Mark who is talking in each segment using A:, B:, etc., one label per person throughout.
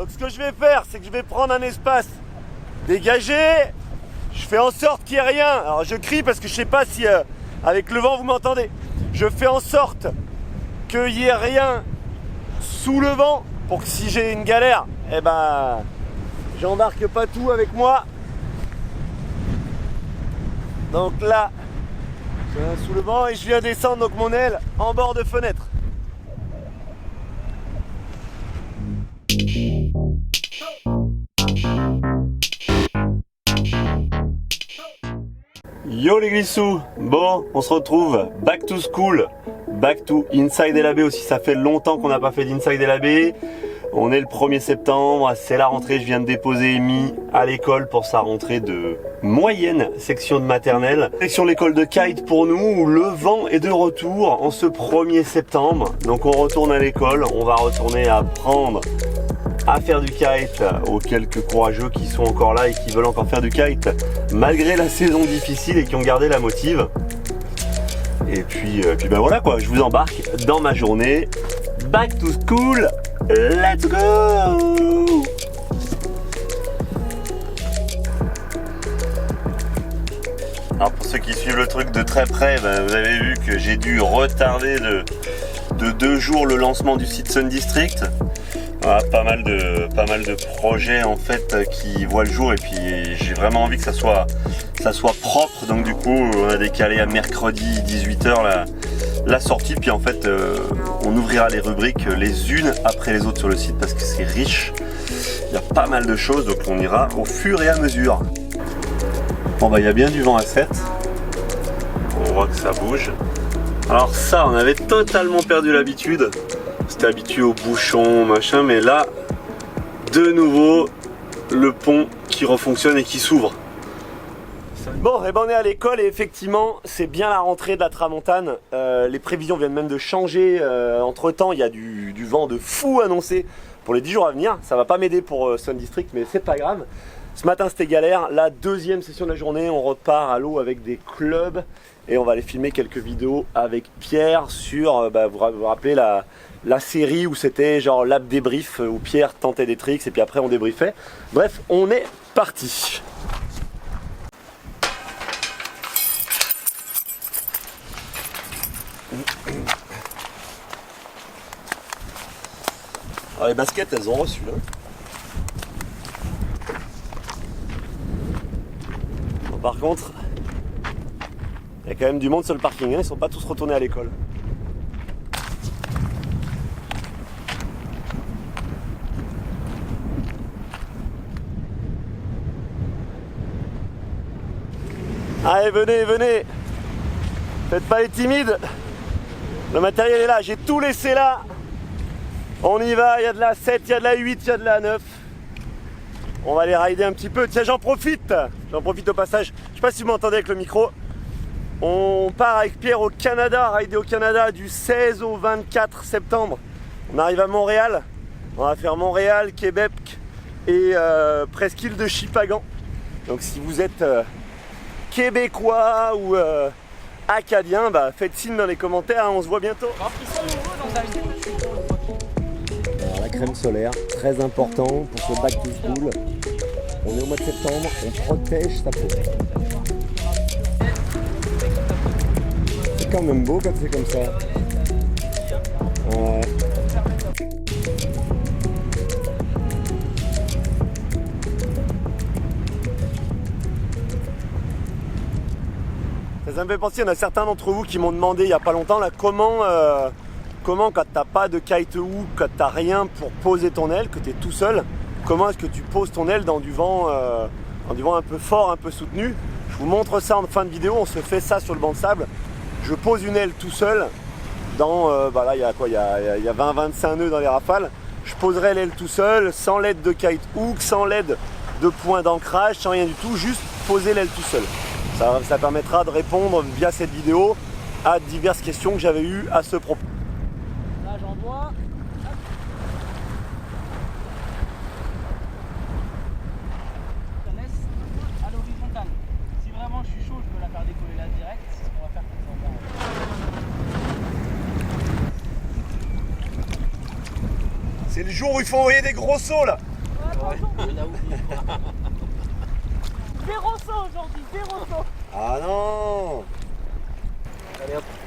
A: Donc ce que je vais faire, c'est que je vais prendre un espace dégagé. Je fais en sorte qu'il n'y ait rien. Alors je crie parce que je sais pas si avec le vent vous m'entendez. Je fais en sorte qu'il n'y ait rien sous le vent pour que si j'ai une galère, eh ben j'embarque pas tout avec moi. Donc là, je viens sous le vent et je viens descendre donc mon aile en bord de fenêtre. Yo les glissous, bon on se retrouve back to school, back to Inside LAB aussi, ça fait longtemps qu'on n'a pas fait d'Inside LAB. On est le 1er septembre, c'est la rentrée, je viens de déposer Amy à l'école pour sa rentrée de moyenne section de maternelle. Section de l'école de kite pour nous, où le vent est de retour en ce 1er septembre. Donc on retourne à l'école, on va retourner apprendre à faire du kite aux quelques courageux qui sont encore là et qui veulent encore faire du kite malgré la saison difficile et qui ont gardé la motive. Et puis ben voilà quoi, je vous embarque dans ma journée back to school. Let's go! Alors pour ceux qui suivent le truc de très près, ben vous avez vu que j'ai dû retarder de 2 jours le lancement du site Sun District. Voilà, pas mal de projets en fait qui voient le jour et puis j'ai vraiment envie que ça soit propre, donc du coup on a décalé à mercredi 18h la sortie, puis en fait on ouvrira les rubriques les unes après les autres sur le site parce que c'est riche, il y a pas mal de choses, donc on ira au fur et à mesure. Bon bah il y a bien du vent à 7, on voit que ça bouge. Alors ça, on avait totalement perdu l'habitude, c'était habitué aux bouchons machin, mais là de nouveau le pont qui refonctionne et qui s'ouvre. Bon, et ben on est à l'école et effectivement c'est bien la rentrée de la tramontane. Les prévisions viennent même de changer. Entre temps il y a du vent de fou annoncé pour les 10 jours à venir. Ça va pas m'aider pour Sun District, mais c'est pas grave. Ce matin c'était galère. La deuxième session de la journée, on repart à l'eau avec des clubs et on va aller filmer quelques vidéos avec Pierre sur, vous vous rappelez la série où c'était genre lab débrief où Pierre tentait des tricks et puis après on débriefait. Bref, on est parti. Alors les baskets elles ont reçu là. Bon, par contre, il y a quand même du monde sur le parking, hein, ils sont pas tous retournés à l'école. Allez venez, venez. Faites pas les timides. Le matériel est là, j'ai tout laissé là. On y va, il y a de la 7, il y a de la 8, il y a de la 9. On va aller rider un petit peu. Tiens, j'en profite au passage. Je sais pas si vous m'entendez avec le micro. On part avec Pierre au Canada, rider au Canada du 16 au 24 septembre. On arrive à Montréal. On va faire Montréal, Québec et presqu'île de Chipagan. Donc si vous êtes québécois ou acadien, bah, faites signe dans les commentaires, hein, on se voit bientôt. Alors, la crème solaire, très important pour ce back to school. On est au mois de septembre, on protège sa peau. C'est quand même beau quand c'est comme ça. Ouais. Ça me fait penser, il y en a certains d'entre vous qui m'ont demandé il n'y a pas longtemps là, comment quand t'as pas de kite hook, quand t'as rien pour poser ton aile, que tu es tout seul, comment est-ce que tu poses ton aile dans du vent un peu fort, un peu soutenu. Je vous montre ça en fin de vidéo, on se fait ça sur le banc de sable. Je pose une aile tout seul dans, là il y a quoi, il y a 20-25 nœuds dans les rafales. Je poserai l'aile tout seul, sans l'aide de kite hook, sans l'aide de point d'ancrage, sans rien du tout, juste poser l'aile tout seul. Ça permettra de répondre via cette vidéo à diverses questions que j'avais eues à ce propos.
B: Là j'envoie. Ça laisse à l'horizontale. Si vraiment je suis chaud, je peux la faire décoller là direct. C'est ce qu'on va faire comme ça.
A: C'est le jour où il faut envoyer des gros sauts là.
B: Zéro saut aujourd'hui, zéro saut.
A: Ah non.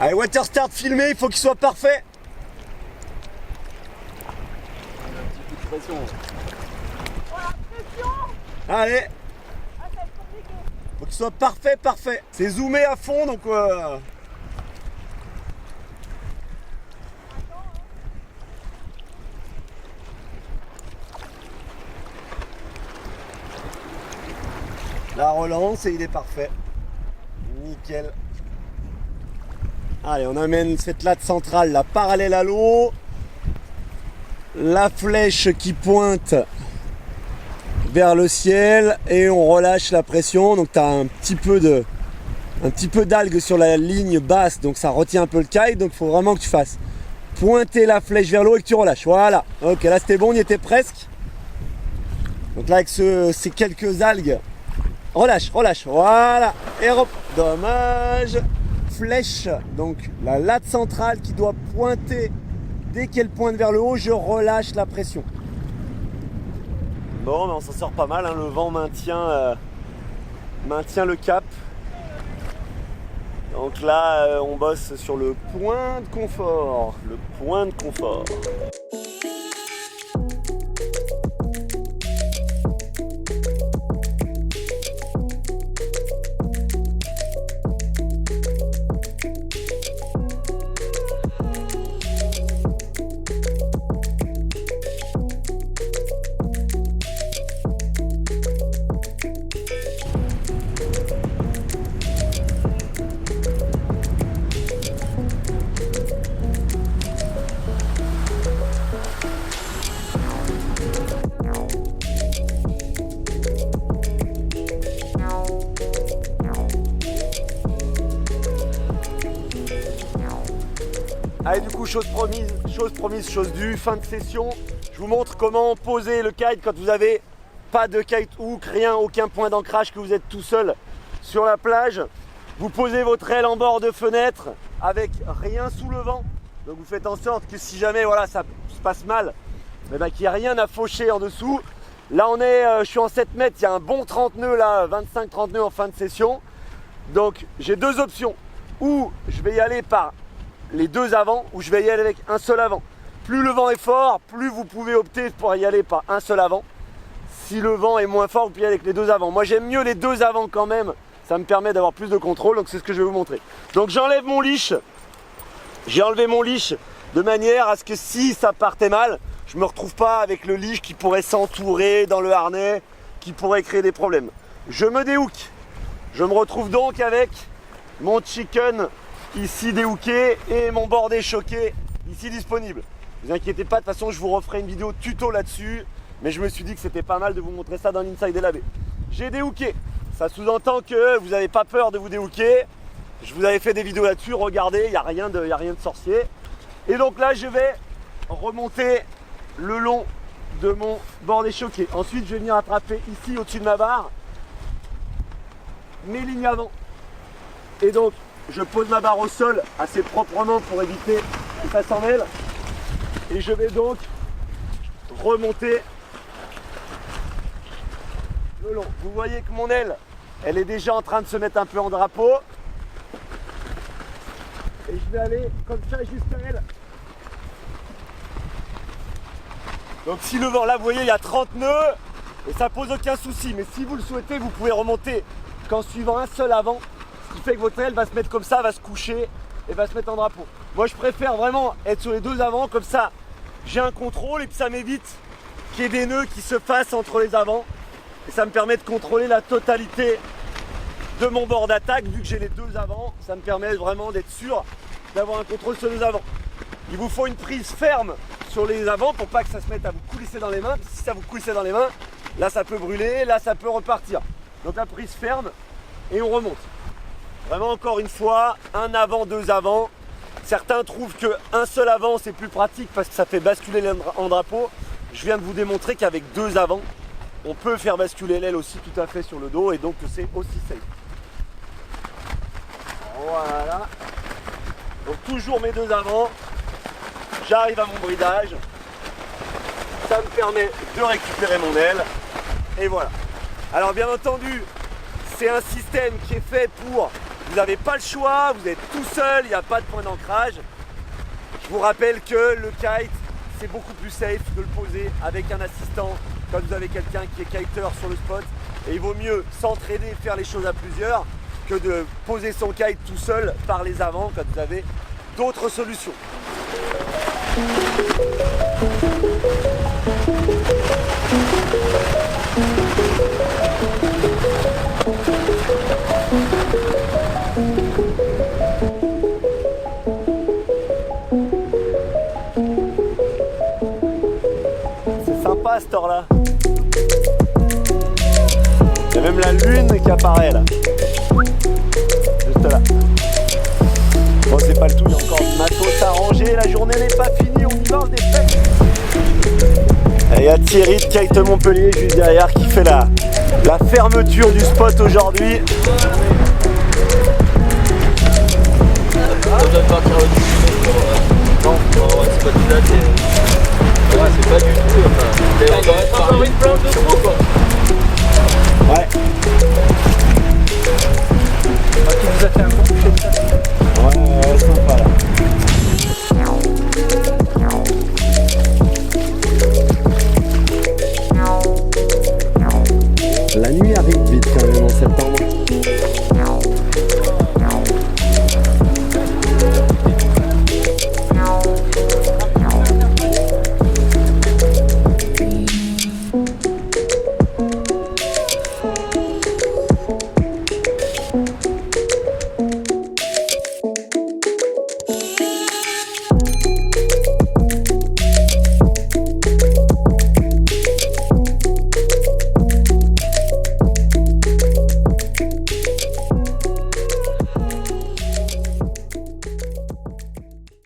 A: Allez, water start filmé, il faut qu'il soit parfait.
C: Un petit coup de pression.
B: Voilà, pression.
A: Allez,
B: Ah, ça va être compliqué.
A: faut qu'il soit parfait, parfait. C'est zoomé à fond, donc la relance et il est parfait. Nickel. Allez, on amène cette latte centrale là, parallèle à l'eau. La flèche qui pointe vers le ciel et on relâche la pression. Donc tu as un petit peu d'algues sur la ligne basse, donc ça retient un peu le kite. Donc il faut vraiment que tu fasses pointer la flèche vers l'eau et que tu relâches. Voilà. Ok, là c'était bon, on y était presque. Donc là avec ces quelques algues, relâche, relâche. Voilà. Et hop, dommage. Flèche, donc la latte centrale qui doit pointer. Dès qu'elle pointe vers le haut, je relâche la pression. Bon, mais on s'en sort pas mal, hein. Le vent maintient le cap. Donc là, on bosse sur le point de confort. Le point de confort. Allez, du coup, chose promise, chose due, fin de session. Je vous montre comment poser le kite quand vous avez pas de kite hook, rien, aucun point d'ancrage, que vous êtes tout seul sur la plage. Vous posez votre aile en bord de fenêtre avec rien sous le vent. Donc vous faites en sorte que si jamais voilà, ça se passe mal, qu'il n'y ait rien à faucher en dessous. Là je suis en 7 mètres, il y a un bon 30 nœuds là, 25-30 nœuds en fin de session. Donc j'ai deux options. Ou je vais y aller par les deux avant, ou je vais y aller avec un seul avant. Plus le vent est fort, plus vous pouvez opter pour y aller par un seul avant. Si le vent est moins fort, vous pouvez y aller avec les deux avant. Moi j'aime mieux les deux avant quand même, ça me permet d'avoir plus de contrôle, donc c'est ce que je vais vous montrer. Donc j'enlève mon leash, j'ai enlevé mon leash de manière à ce que si ça partait mal, je ne me retrouve pas avec le leash qui pourrait s'entourer dans le harnais, qui pourrait créer des problèmes. Je me déhook, je me retrouve donc avec mon chicken ici déhooké et mon bordé choqué ici disponible. Ne vous inquiétez pas, de toute façon je vous referai une vidéo tuto là-dessus, mais je me suis dit que c'était pas mal de vous montrer ça dans l'Inside LAB. J'ai déhooké, ça sous-entend que vous n'avez pas peur de vous déhooker. Je vous avais fait des vidéos là-dessus, regardez, il n'y a rien de sorcier. Et donc là je vais remonter le long de mon bordé choqué. Ensuite je vais venir attraper ici au-dessus de ma barre mes lignes avant. Et donc je pose ma barre au sol assez proprement pour éviter que ça s'en mêle. Et je vais donc remonter le long. Vous voyez que mon aile, elle est déjà en train de se mettre un peu en drapeau. Et je vais aller comme ça jusqu'à elle. Donc si le vent, là vous voyez il y a 30 nœuds et ça pose aucun souci. Mais si vous le souhaitez, vous pouvez remonter qu'en suivant un seul avant. Ce qui fait que votre aile va se mettre comme ça, va se coucher et va se mettre en drapeau. Moi je préfère vraiment être sur les deux avant, comme ça j'ai un contrôle et puis ça m'évite qu'il y ait des nœuds qui se fassent entre les avants. Et ça me permet de contrôler la totalité de mon bord d'attaque, vu que j'ai les deux avant, ça me permet vraiment d'être sûr d'avoir un contrôle sur les avants. Il vous faut une prise ferme sur les avants pour pas que ça se mette à vous coulisser dans les mains. Si ça vous coulissait dans les main, là ça peut brûler, là ça peut repartir. Donc la prise ferme et on remonte. Vraiment encore une fois, un avant, deux avant. Certains trouvent qu'un seul avant c'est plus pratique parce que ça fait basculer l'aile en drapeau. Je viens de vous démontrer qu'avec deux avant, on peut faire basculer l'aile aussi tout à fait sur le dos et donc que c'est aussi safe. Voilà. Donc toujours mes deux avant. J'arrive à mon bridage. Ça me permet de récupérer mon aile. Et voilà. Alors bien entendu, c'est un système qui est fait pour... Vous n'avez pas le choix, vous êtes tout seul, il n'y a pas de point d'ancrage. Je vous rappelle que le kite, c'est beaucoup plus safe de le poser avec un assistant quand vous avez quelqu'un qui est kiter sur le spot. Et il vaut mieux s'entraider, faire les choses à plusieurs, que de poser son kite tout seul par les avants quand vous avez d'autres solutions. C'est sympa cette heure-là. Il y a même la lune qui apparaît là. Juste là. Bon, c'est pas le tout, il y a encore du matos à ranger. La journée n'est pas finie, on y va, on est fait. Et il y a Thierry de Kite Montpellier juste derrière qui fait la fermeture du spot aujourd'hui.
C: On doit partir au dessus. Non, c'est pas tout là, c'est pas du tout. Enfin,